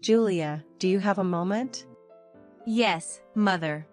Julia, do you have a moment? Yes, Mother.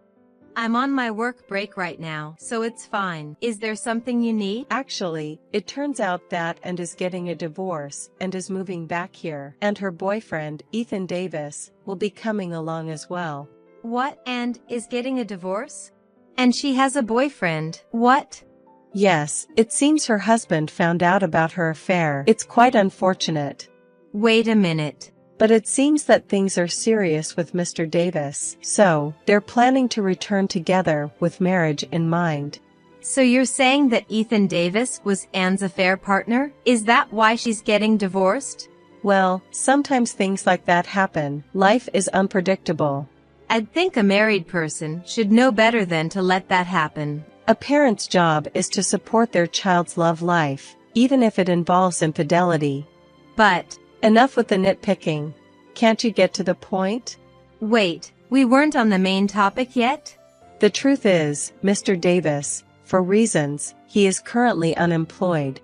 I'm on my work break right now, so it's fine. Is there something you need? Actually, it turns out that and is getting a divorce and is moving back here, and her boyfriend, Ethan Davis, will be coming along as well. What? And is getting a divorce? And she has a boyfriend. What? Yes, it seems her husband found out about her affair. It's quite unfortunate. Wait a minute. But it seems that things are serious with Mr. Davis, so they're planning to return together with marriage in mind. So you're saying that Ethan Davis was Anne's affair partner? Is that why she's getting divorced? Well, sometimes things like that happen. Life is unpredictable. I'd think a married person should know better than to let that happen. A parent's job is to support their child's love life, even if it involves infidelity. But enough with the nitpicking. Can't you get to the point? Wait, we weren't on the main topic yet? The truth is, Mr. Davis, for reasons, he is currently unemployed.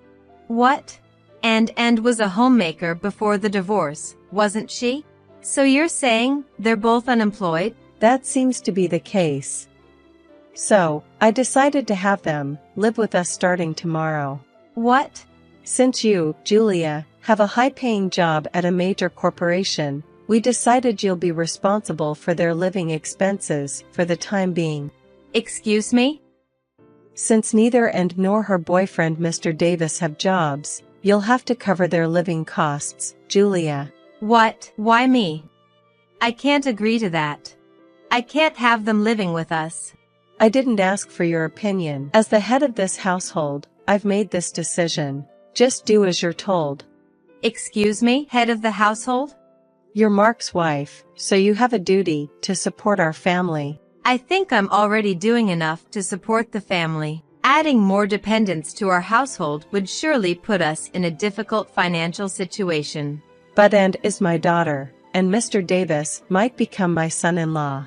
What? And was a homemaker before the divorce, wasn't she? So you're saying they're both unemployed? That seems to be the case. So, I decided to have them live with us starting tomorrow. What? Since you, Julia, have a high-paying job at a major corporation, we decided you'll be responsible for their living expenses for the time being. Excuse me? Since neither and nor her boyfriend Mr. Davis have jobs, you'll have to cover their living costs, Julia. What? Why me? I can't agree to that. I can't have them living with us. I didn't ask for your opinion. As the head of this household, I've made this decision. Just do as you're told. Excuse me, head of the household? You're Mark's wife, so you have a duty to support our family. I think I'm already doing enough to support the family. Adding more dependents to our household would surely put us in a difficult financial situation. But Anne is my daughter, and Mr. Davis might become my son-in-law.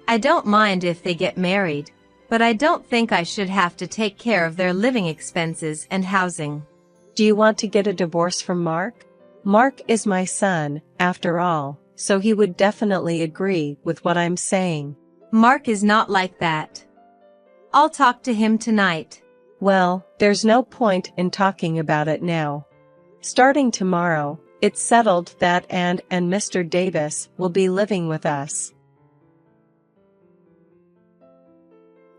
I don't mind if they get married, but I don't think I should have to take care of their living expenses and housing. Do you want to get a divorce from Mark? Mark is my son, after all, so he would definitely agree with what I'm saying. Mark is not like that. I'll talk to him tonight. Well, there's no point in talking about it now. Starting tomorrow, it's settled that Anne and Mr. Davis will be living with us.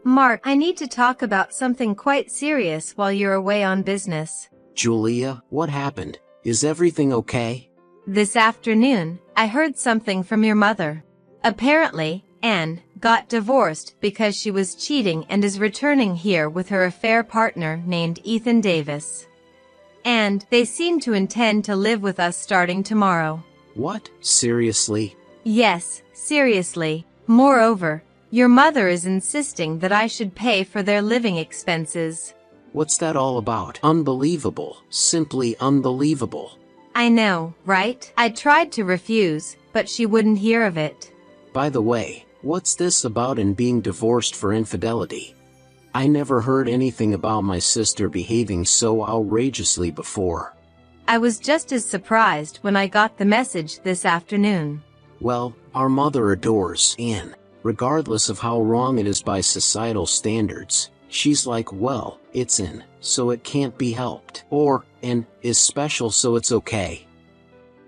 Mark, I need to talk about something quite serious while you're away on business. Julia, what happened? Is everything okay? This afternoon, I heard something from your mother. Apparently, Anne got divorced because she was cheating and is returning here with her affair partner named Ethan Davis. And they seem to intend to live with us starting tomorrow. What? Seriously? Yes, seriously. Moreover, your mother is insisting that I should pay for their living expenses. What's that all about? Unbelievable. Simply unbelievable. I know, right? I tried to refuse, but she wouldn't hear of it. By the way, what's this about and being divorced for infidelity? I never heard anything about my sister behaving so outrageously before. I was just as surprised when I got the message this afternoon. Well, our mother adores Anne, regardless of how wrong it is by societal standards. She's like, well, it's Anne, so it can't be helped. Or, Anne is special so it's okay.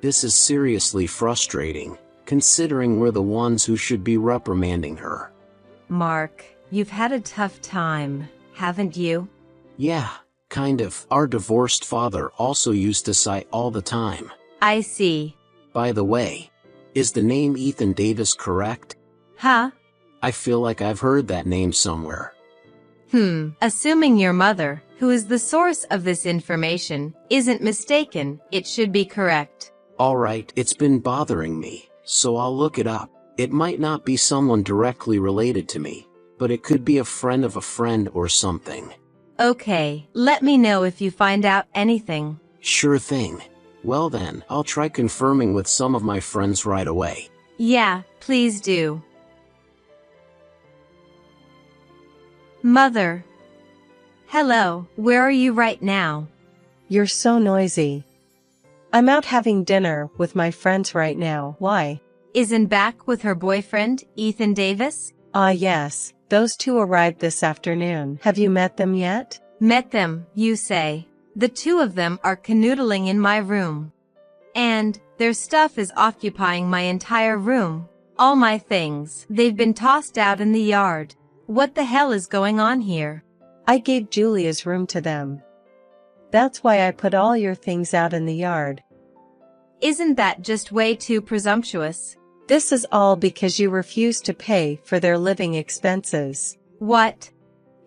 This is seriously frustrating, considering we're the ones who should be reprimanding her. Mark, you've had a tough time, haven't you? Yeah, kind of. Our divorced father also used to sigh all the time. I see. By the way, is the name Ethan Davis correct? Huh? I feel like I've heard that name somewhere. Assuming your mother, who is the source of this information, isn't mistaken, it should be correct. Alright, it's been bothering me, so I'll look it up. It might not be someone directly related to me, but it could be a friend of a friend or something. Okay, let me know if you find out anything. Sure thing. Well then, I'll try confirming with some of my friends right away. Yeah, please do. Mother. Hello, where are you right now? You're so noisy. I'm out having dinner with my friends right now. Why? Isn't back with her boyfriend, Ethan Davis? Ah, yes, those two arrived this afternoon. Have you met them yet? Met them, you say? The two of them are canoodling in my room. And their stuff is occupying my entire room. All my things. They've been tossed out in the yard. What the hell is going on here? I gave Julia's room to them. That's why I put all your things out in the yard. Isn't that just way too presumptuous? This is all because you refuse to pay for their living expenses. What?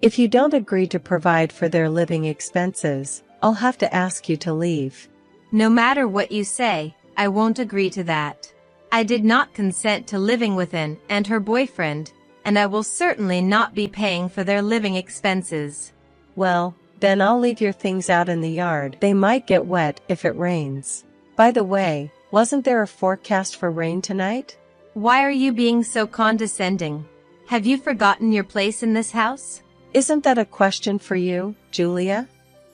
If you don't agree to provide for their living expenses, I'll have to ask you to leave. No matter what you say, I won't agree to that. I did not consent to living with Anne and her boyfriend, and I will certainly not be paying for their living expenses. Well, then I'll leave your things out in the yard. They might get wet if it rains. By the way, wasn't there a forecast for rain tonight? Why are you being so condescending? Have you forgotten your place in this house? Isn't that a question for you, Julia?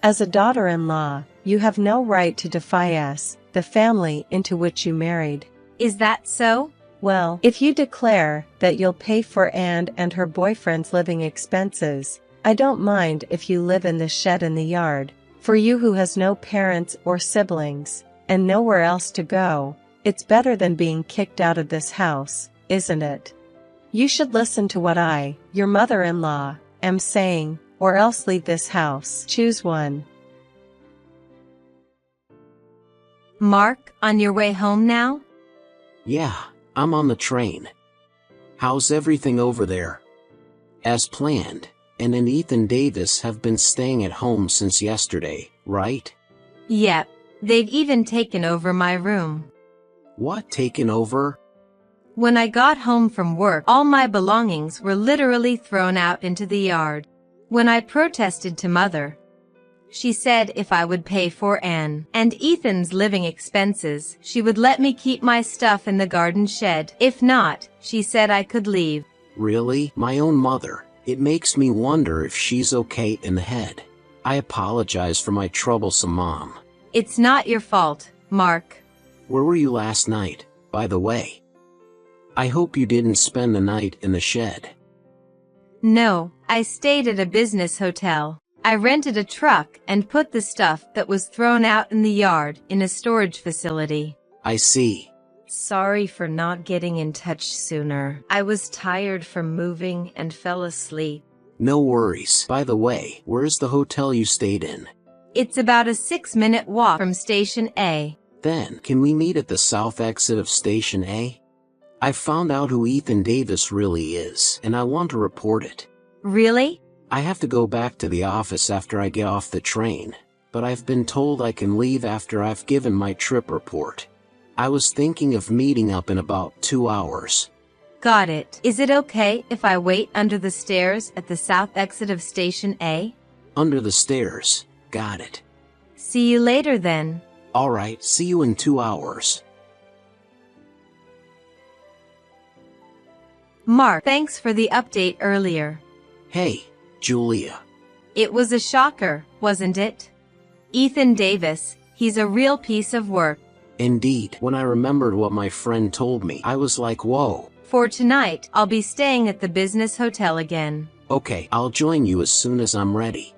As a daughter-in-law, you have no right to defy us, the family into which you married. Is that so? Well, if you declare that you'll pay for Anne and her boyfriend's living expenses, I don't mind if you live in the shed in the yard. For you who has no parents or siblings, and nowhere else to go, it's better than being kicked out of this house, isn't it? You should listen to what I, your mother-in-law, am saying, or else leave this house. Choose one. Mark, on your way home now? Yeah, I'm on the train. How's everything over there? As planned, Anne and Ethan Davis have been staying at home since yesterday, right? Yep, they've even taken over my room. What, taken over? When I got home from work, all my belongings were literally thrown out into the yard. When I protested to Mother, she said if I would pay for Anne and Ethan's living expenses, she would let me keep my stuff in the garden shed. If not, she said I could leave. Really? My own mother. It makes me wonder if she's okay in the head. I apologize for my troublesome mom. It's not your fault, Mark. Where were you last night, by the way? I hope you didn't spend the night in the shed. No, I stayed at a business hotel. I rented a truck and put the stuff that was thrown out in the yard in a storage facility. I see. Sorry for not getting in touch sooner. I was tired from moving and fell asleep. No worries. By the way, where's the hotel you stayed in? It's about a 6-minute walk from Station A. Then, can we meet at the south exit of Station A? I found out who Ethan Davis really is, and I want to report it. Really? I have to go back to the office after I get off the train, but I've been told I can leave after I've given my trip report. I was thinking of meeting up in about 2 hours. Got it. Is it okay if I wait under the stairs at the south exit of Station A? Under the stairs. Got it. See you later then. Alright, see you in 2 hours. Mark, thanks for the update earlier. Hey, Julia. It was a shocker, wasn't it? Ethan Davis, he's a real piece of work. Indeed, when I remembered what my friend told me, I was like, whoa. For tonight, I'll be staying at the business hotel again. Okay, I'll join you as soon as I'm ready.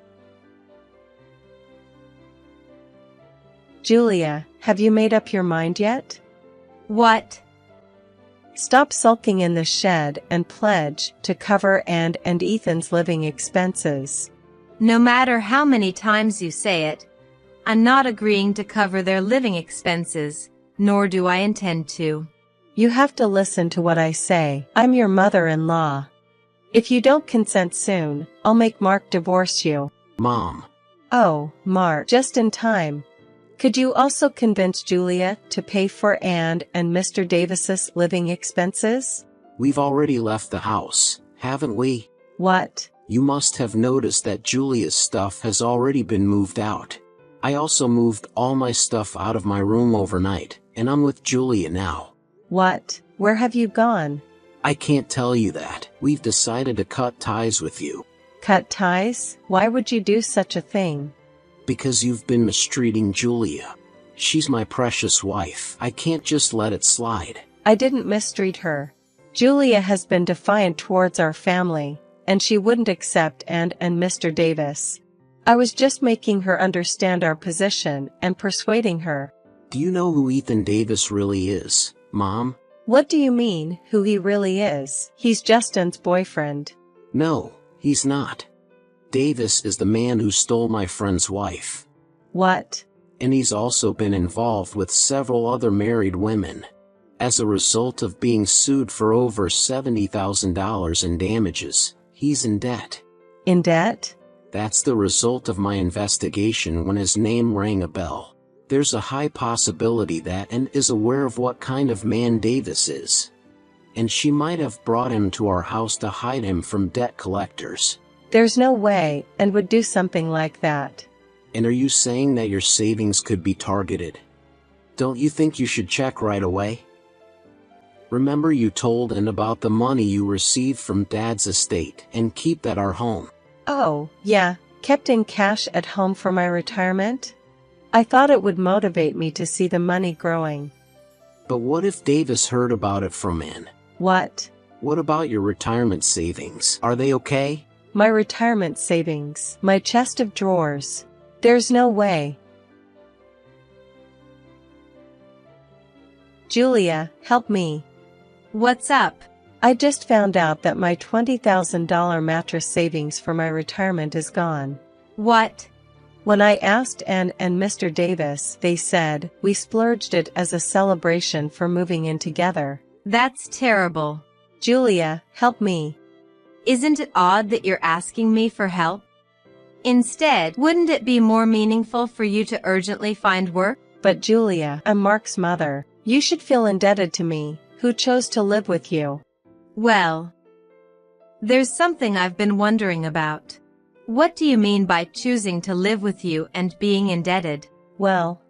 Julia, have you made up your mind yet? What? Stop sulking in the shed and pledge to cover Anne and Ethan's living expenses. No matter how many times you say it, I'm not agreeing to cover their living expenses, nor do I intend to. You have to listen to what I say. I'm your mother-in-law. If you don't consent soon, I'll make Mark divorce you. Mom. Oh, Mark, just in time. Could you also convince Julia to pay for Anne and Mr. Davis's living expenses? We've already left the house, haven't we? What? You must have noticed that Julia's stuff has already been moved out. I also moved all my stuff out of my room overnight, and I'm with Julia now. What? Where have you gone? I can't tell you that. We've decided to cut ties with you. Cut ties? Why would you do such a thing? Because you've been mistreating Julia. She's my precious wife. I can't just let it slide. I didn't mistreat her. Julia has been defiant towards our family, and she wouldn't accept and Mr. Davis. I was just making her understand our position and persuading her. Do you know who Ethan Davis really is, Mom? What do you mean, who he really is? He's Justin's boyfriend. No, he's not. Davis is the man who stole my friend's wife. What? And he's also been involved with several other married women. As a result of being sued for over $70,000 in damages, he's in debt. In debt? That's the result of my investigation when his name rang a bell. There's a high possibility that Ann is aware of what kind of man Davis is. And she might have brought him to our house to hide him from debt collectors. There's no way Ann would do something like that. And are you saying that your savings could be targeted? Don't you think you should check right away? Remember you told Ann about the money you received from Dad's estate and keep at our home. Oh, yeah, kept in cash at home for my retirement? I thought it would motivate me to see the money growing. But what if Davis heard about it from Ann? What? What about your retirement savings? Are they okay? My retirement savings, my chest of drawers. There's no way. Julia, help me. What's up? I just found out that my $20,000 mattress savings for my retirement is gone. What? When I asked Ann and Mr. Davis, they said, we splurged it as a celebration for moving in together. That's terrible. Julia, help me. Isn't it odd that you're asking me for help? Instead, wouldn't it be more meaningful for you to urgently find work? But Julia, I'm Mark's mother. You should feel indebted to me, who chose to live with you. Well, there's something I've been wondering about. What do you mean by choosing to live with you and being indebted? Well,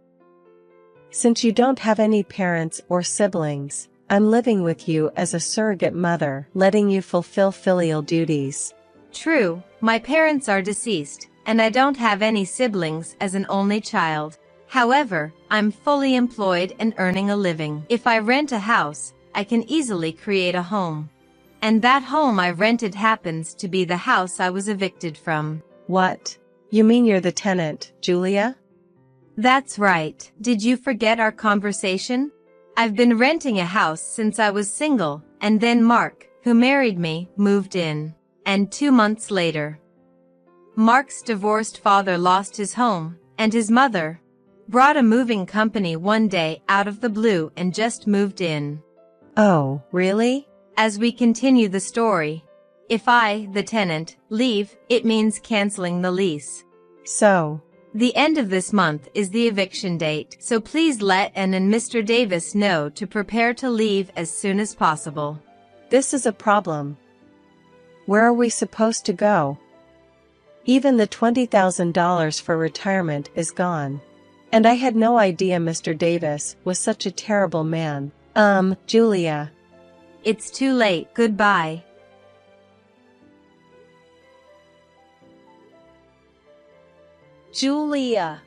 since you don't have any parents or siblings, I'm living with you as a surrogate mother, letting you fulfill filial duties. True, my parents are deceased, and I don't have any siblings as an only child. However, I'm fully employed and earning a living. If I rent a house, I can easily create a home. And that home I rented happens to be the house I was evicted from. What? You mean you're the tenant, Julia? That's right. Did you forget our conversation? I've been renting a house since I was single, and then Mark, who married me, moved in. And 2 months later, Mark's divorced father lost his home, and his mother brought a moving company one day out of the blue and just moved in. Oh, really? As we continue the story, if I, the tenant, leave, it means canceling the lease. So, the end of this month is the eviction date, so please let Ann and Mr. Davis know to prepare to leave as soon as possible. this is a problem. Where are we supposed to go? Even the $20,000 for retirement is gone. And I had no idea Mr. Davis was such a terrible man. Julia. It's too late. Goodbye. Julia.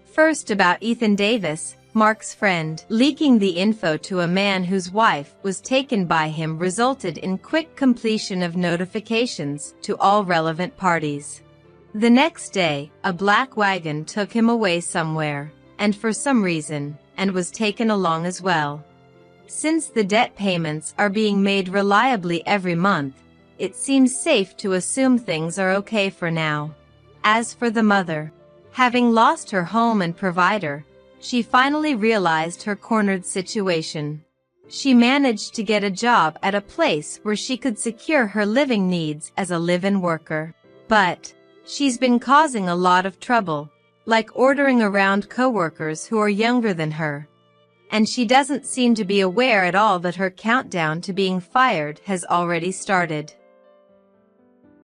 First about Ethan Davis, Mark's friend. Leaking the info to a man whose wife was taken by him resulted in quick completion of notifications to all relevant parties. The next day, a black wagon took him away somewhere, and for some reason, and was taken along as well. Since the debt payments are being made reliably every month, it seems safe to assume things are okay for now. As for the mother, having lost her home and provider, she finally realized her cornered situation. She managed to get a job at a place where she could secure her living needs as a live-in worker. But she's been causing a lot of trouble, like ordering around coworkers who are younger than her. And she doesn't seem to be aware at all that her countdown to being fired has already started.